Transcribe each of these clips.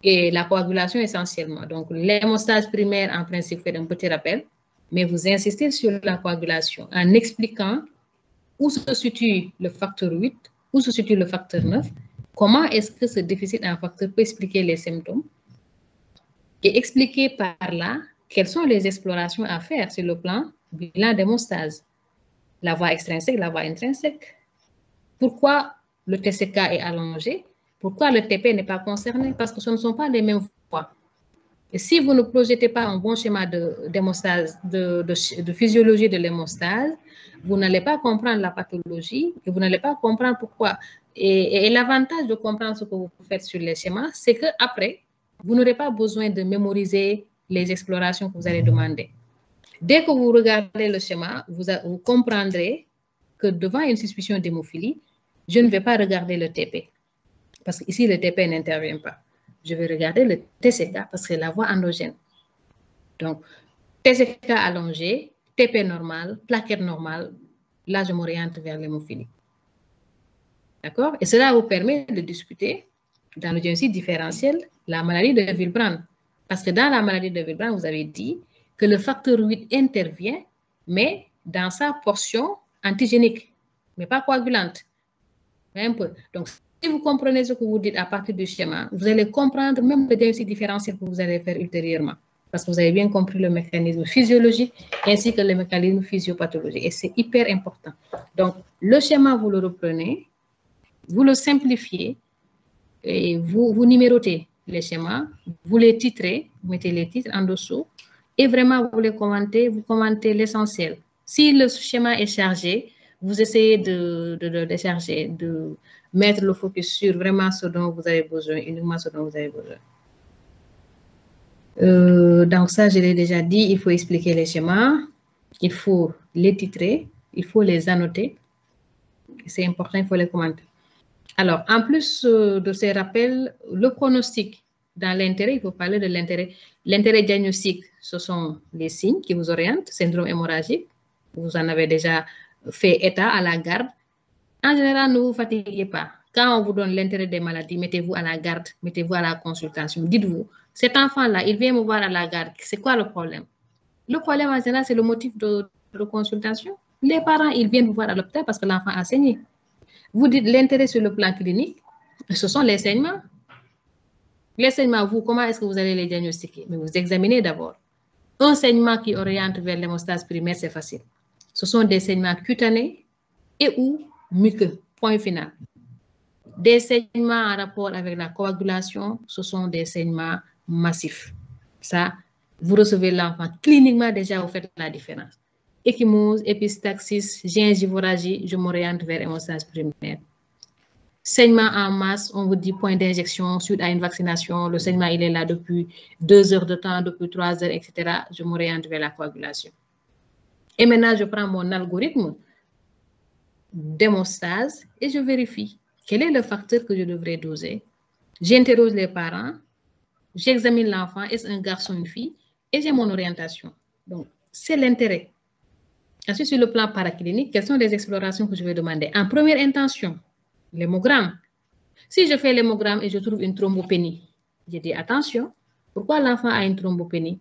et la coagulation essentiellement. Donc, l'hémostase primaire, en principe, fait un petit rappel, mais vous insistez sur la coagulation en expliquant où se situe le facteur 8, où se situe le facteur 9, comment est-ce que ce déficit en facteur peut expliquer les symptômes, et expliquer par là quelles sont les explorations à faire sur le plan bilan d'hémostase. La voie extrinsèque, la voie intrinsèque. Pourquoi le TCK est allongé? Pourquoi le TP n'est pas concerné? Parce que ce ne sont pas les mêmes voies. Et si vous ne projetez pas un bon schéma d'hémostase, de physiologie de l'hémostase, vous n'allez pas comprendre la pathologie et vous n'allez pas comprendre pourquoi. Et l'avantage de comprendre ce que vous faites sur les schémas, c'est qu'après, vous n'aurez pas besoin de mémoriser les explorations que vous allez demander. Dès que vous regardez le schéma, vous comprendrez que devant une suspicion d'hémophilie, je ne vais pas regarder le TP. Parce qu'ici, le TP n'intervient pas. Je vais regarder le TCK parce que c'est la voie endogène. Donc, TCK allongé, TP normal, plaquette normale, là, je m'oriente vers l'hémophilie. D'accord? Et cela vous permet de discuter dans le diagnostic différentiel la maladie de Willebrand. Parce que dans la maladie de Willebrand, vous avez dit que le facteur 8 intervient, mais dans sa portion antigénique, mais pas coagulante. Un peu. Donc, si vous comprenez ce que vous dites à partir du schéma, vous allez comprendre même le diagnostic différentiel que vous allez faire ultérieurement. Parce que vous avez bien compris le mécanisme physiologique ainsi que le mécanisme physiopathologique. Et c'est hyper important. Donc, le schéma, vous le reprenez, vous le simplifiez et vous numérotez les schémas, vous les titrez, vous mettez les titres en dessous et vraiment vous les commentez, vous commentez l'essentiel. Si le schéma est chargé, vous essayez de décharger, de mettre le focus sur vraiment ce dont vous avez besoin, uniquement ce dont vous avez besoin. Donc ça, je l'ai déjà dit, il faut expliquer les schémas, il faut les titrer, il faut les annoter. C'est important, il faut les commenter. Alors, en plus de ces rappels, le pronostic dans l'intérêt, il faut parler de l'intérêt. L'intérêt diagnostique, ce sont les signes qui vous orientent, syndrome hémorragique, vous en avez déjà fait état à la garde. En général, ne vous fatiguez pas. Quand on vous donne l'intérêt des maladies, mettez-vous à la garde, mettez-vous à la consultation. Dites-vous, cet enfant-là, il vient me voir à la garde. C'est quoi le problème? Le problème, en général, c'est le motif de consultation. Les parents, ils viennent vous voir à l'hôpital parce que l'enfant a saigné. Vous dites l'intérêt sur le plan clinique, ce sont les saignements. Les saignements, vous, comment est-ce que vous allez les diagnostiquer? Mais vous examinez d'abord. Un saignement qui oriente vers l'hémostase primaire, c'est facile. Ce sont des saignements cutanés et ou muqueux, point final. Des saignements en rapport avec la coagulation, ce sont des saignements massifs. Ça, vous recevez l'enfant. Cliniquement, déjà, vous faites la différence. Échymose, épistaxis, gingivorragie, je m'oriente vers hémostase primaire. Saignement en masse, on vous dit point d'injection suite à une vaccination. Le saignement, il est là depuis 2 heures de temps, depuis 3 heures, etc. Je m'oriente vers la coagulation. Et maintenant, je prends mon algorithme d'hémostase et je vérifie quel est le facteur que je devrais doser. J'interroge les parents, j'examine l'enfant, est-ce un garçon ou une fille, et j'ai mon orientation. Donc, c'est l'intérêt. Ensuite, sur le plan paraclinique, quelles sont les explorations que je vais demander? En première intention, l'hémogramme. Si je fais l'hémogramme et je trouve une thrombopénie, je dis attention, pourquoi l'enfant a une thrombopénie?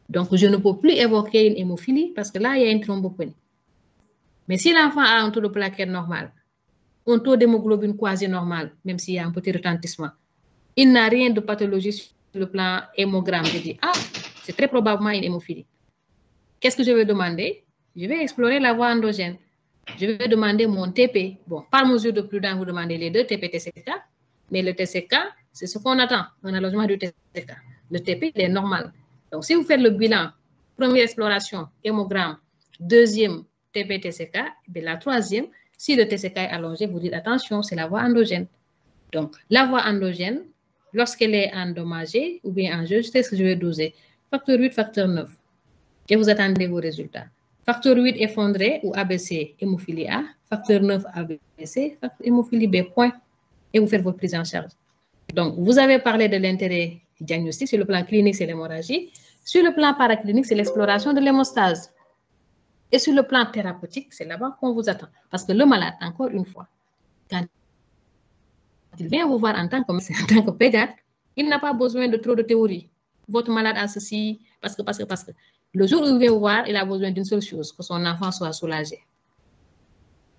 Donc, je ne peux plus évoquer une hémophilie parce que là, il y a une thrombopénie. Mais si l'enfant a un taux de plaquettes normal, un taux d'hémoglobine quasi normal, même s'il y a un petit retentissement, il n'a rien de pathologie sur le plan hémogramme. Je dis, ah, c'est très probablement une hémophilie. Qu'est-ce que je vais demander? Je vais explorer la voie endogène. Je vais demander mon TP. Bon, par mesure de prudence, vous demandez les deux, TP, TCK. Mais le TCK, c'est ce qu'on attend, un allongement du TCK. Le TP, il est normal. Donc, si vous faites le bilan, première exploration, hémogramme, deuxième, TP, TCK, et la troisième, si le TCK est allongé, vous dites attention, c'est la voie endogène. Donc, la voie endogène, lorsqu'elle est endommagée ou bien en jeu, c'est ce que je vais doser. Facteur 8, facteur 9. Et vous attendez vos résultats. Facteur 8 effondré ou ABC, hémophilie A. Facteur 9 ABC, hémophilie B, point. Et vous faites votre prise en charge. Donc, vous avez parlé de l'intérêt diagnostique. Sur le plan clinique, c'est l'hémorragie. Sur le plan paraclinique, c'est l'exploration de l'hémostase. Et sur le plan thérapeutique, c'est là-bas qu'on vous attend. Parce que le malade, encore une fois, quand il vient vous voir en tant que pédiatre, Il n'a pas besoin de trop de théorie. Votre malade a ceci, parce que. Le jour où il vient vous voir, il a besoin d'une seule chose, que son enfant soit soulagé.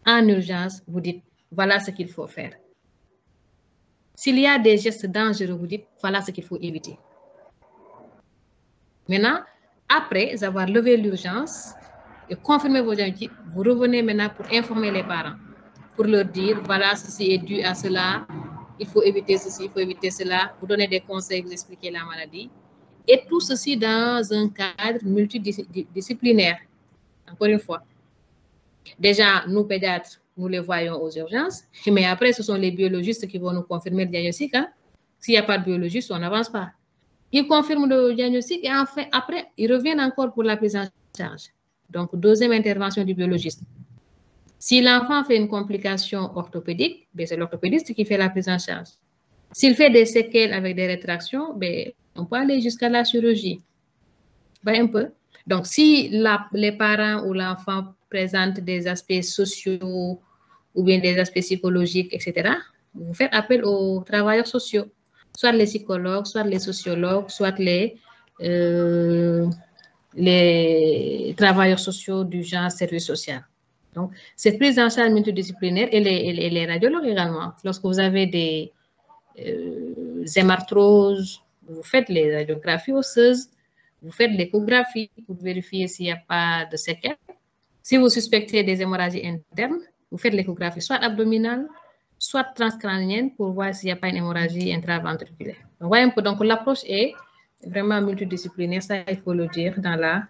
En urgence, vous dites, voilà ce qu'il faut faire. S'il y a des gestes dangereux, vous dites, voilà ce qu'il faut éviter. Maintenant, après avoir levé l'urgence et confirmé vos diagnostics, vous revenez maintenant pour informer les parents, pour leur dire, voilà, ceci est dû à cela, il faut éviter ceci, il faut éviter cela, vous donnez des conseils, vous expliquez la maladie. Et tout ceci dans un cadre multidisciplinaire. Encore une fois. Déjà, nous, pédiatres, nous les voyons aux urgences, mais après, ce sont les biologistes qui vont nous confirmer le diagnostic. Hein? S'il n'y a pas de biologiste, on n'avance pas. Ils confirment le diagnostic et enfin, après, ils reviennent encore pour la prise en charge. Donc, deuxième intervention du biologiste. Si l'enfant fait une complication orthopédique, c'est l'orthopédiste qui fait la prise en charge. S'il fait des séquelles avec des rétractions, on peut aller jusqu'à la chirurgie. Un peu. Donc, si les parents ou l'enfant présentent des aspects sociaux ou bien des aspects psychologiques, etc., vous faites appel aux travailleurs sociaux, soit les psychologues, soit les sociologues, soit les travailleurs sociaux du genre service social. Donc, cette prise en charge multidisciplinaire et les radiologues également. Lorsque vous avez des hémarthroses, vous faites les radiographies osseuses, vous faites l'échographie pour vérifier s'il n'y a pas de séquelles. Si vous suspectez des hémorragies internes, vous faites l'échographie soit abdominale, soit transcrânienne pour voir s'il n'y a pas une hémorragie intraventriculaire. Donc, l'approche est vraiment multidisciplinaire, ça il faut le dire dans la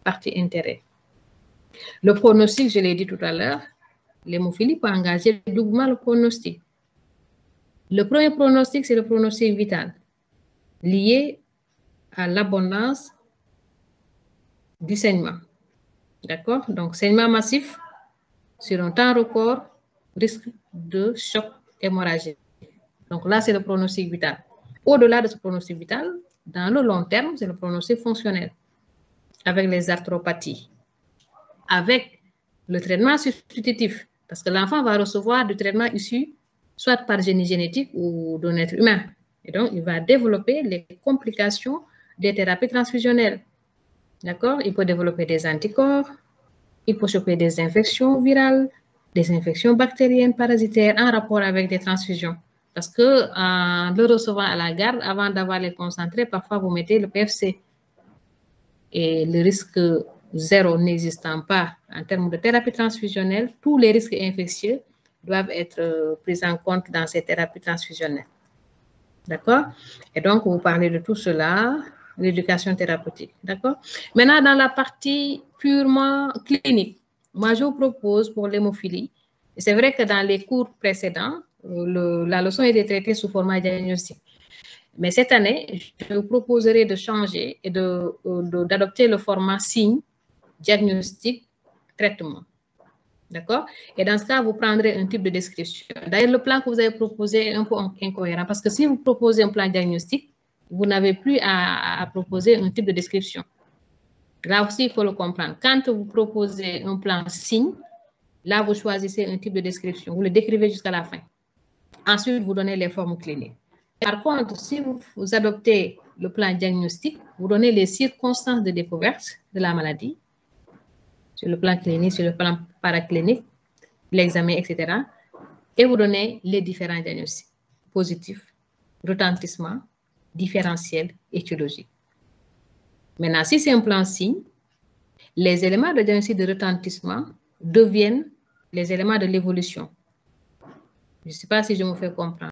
partie intérêt. Le pronostic, je l'ai dit tout à l'heure, l'hémophilie peut engager doublement le pronostic. Le premier pronostic, c'est le pronostic vital, lié à l'abondance du saignement. D'accord? Donc, saignement massif sur un temps record, risque de choc hémorragique. Donc là, c'est le pronostic vital. Au-delà de ce pronostic vital, dans le long terme, c'est le pronostic fonctionnel avec les arthropathies, avec le traitement substitutif, parce que l'enfant va recevoir du traitement issu soit par génie génétique ou d'un être humain. Et donc, il va développer les complications des thérapies transfusionnelles. D'accord? Il peut développer des anticorps, il peut choper des infections virales, des infections bactériennes, parasitaires en rapport avec des transfusions. Parce que en le recevant à la garde, avant d'avoir les concentrés, parfois vous mettez le PFC. Et le risque zéro n'existant pas en termes de thérapie transfusionnelle, tous les risques infectieux doivent être pris en compte dans ces thérapies transfusionnelles. D'accord? Et donc, vous parlez de tout cela, l'éducation thérapeutique. D'accord? Maintenant, dans la partie purement clinique, moi, je vous propose pour l'hémophilie, c'est vrai que dans les cours précédents, la leçon était traitée sous format diagnostic. Mais cette année, je vous proposerai de changer et d'adopter le format signe, diagnostic, traitement. D'accord? Et dans ce cas, vous prendrez un type de description. D'ailleurs, le plan que vous avez proposé est un peu incohérent parce que si vous proposez un plan diagnostic, vous n'avez plus à proposer un type de description. Là aussi, il faut le comprendre. Quand vous proposez un plan signe, là, vous choisissez un type de description. Vous le décrivez jusqu'à la fin. Ensuite, vous donnez les formes cliniques. Par contre, si vous adoptez le plan diagnostic, vous donnez les circonstances de découverte de la maladie, sur le plan clinique, sur le plan paraclinique, l'examen, etc. Et vous donnez les différents diagnostics, positifs, retentissement, différentiel, étiologique. Maintenant, si c'est un plan signe, les éléments de diagnostic de retentissement deviennent les éléments de l'évolution. Je ne sais pas si je me fais comprendre.